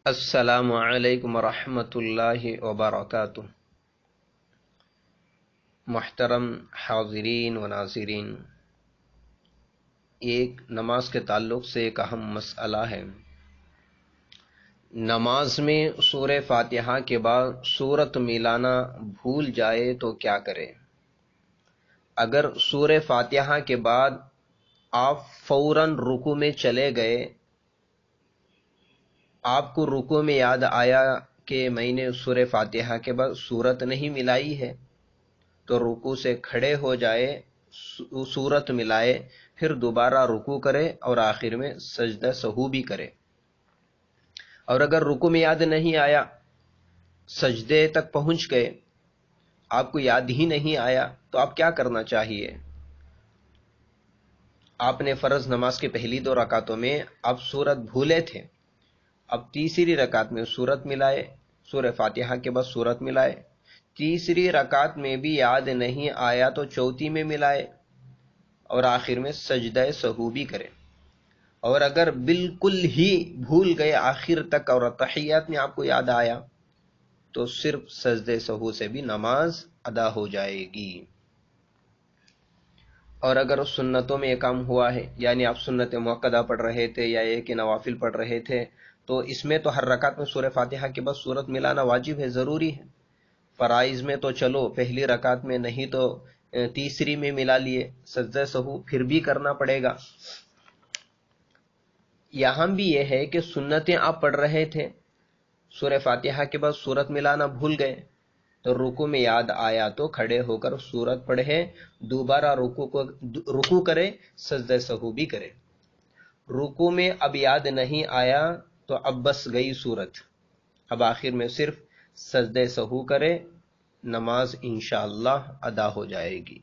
السلام علیکم ورحمۃ اللہ وبرکاتہ۔ محترم حاضرین و ناظرین، ایک نماز کے تعلق سے ایک اہم مسئلہ ہے۔ نماز میں سورہ فاتحہ کے بعد سورت ملانا بھول جائے تو کیا کرے؟ اگر سورہ فاتحہ کے بعد آپ فوراً رکوع میں چلے گئے، آپ کو رکوع میں یاد آیا کہ میں نے سورہ فاتحہ کے بعد سورت نہیں ملائی ہے، تو رکوع سے کھڑے ہو جائے، سورت ملائے، پھر دوبارہ رکوع کرے اور آخر میں سجدہ سہو بھی کرے۔ اور اگر رکوع میں یاد نہیں آیا، سجدے تک پہنچ گئے، آپ کو یاد ہی نہیں آیا، تو آپ کیا کرنا چاہیے؟ آپ نے فرض نماز کے پہلی 2 رکعتوں میں آپ سورت بھولے تھے، اب تیسری رکعت میں سورت ملائے، سورہ فاتحہ کے بعد سورت ملائے، تیسری رکعت میں بھی یاد نہیں آیا تو چوتھی میں ملائے اور آخر میں سجدہ سہو بھی کرے۔ اور اگر بالکل ہی بھول گئے آخر تک اور تحیات میں آپ کو یاد آیا، تو صرف سجدہ سہو سے بھی نماز ادا ہو جائے گی۔ اور اگر سنتوں میں یہ کام ہوا ہے، یعنی آپ سنت موقدہ پڑھ رہے تھے یا ایک نوافل پڑھ رہے تھے، تو اس میں تو ہر رکعت میں سورہ فاتحہ کے بعد سورت ملانا واجب ہے، ضروری ہے۔ فرائض میں تو چلو پہلی رکعت میں نہیں تو تیسری میں ملا لیے، سجدہ سہو پھر بھی کرنا پڑے گا۔ یہاں بھی یہ ہے کہ سنتیں آپ پڑھ رہے تھے، سورہ فاتحہ کے بعد سورت ملانا بھول گئے، تو رکوع میں یاد آیا تو کھڑے ہو کر سورت پڑھے، دوبارہ رکوع کرے، سجدہ سہو بھی کرے۔ رکوع میں اب یاد نہیں آیا تو اب بس گئی سورت، اب آخر میں صرف سجدہ سہو کرے، نماز انشاءاللہ ادا ہو جائے گی۔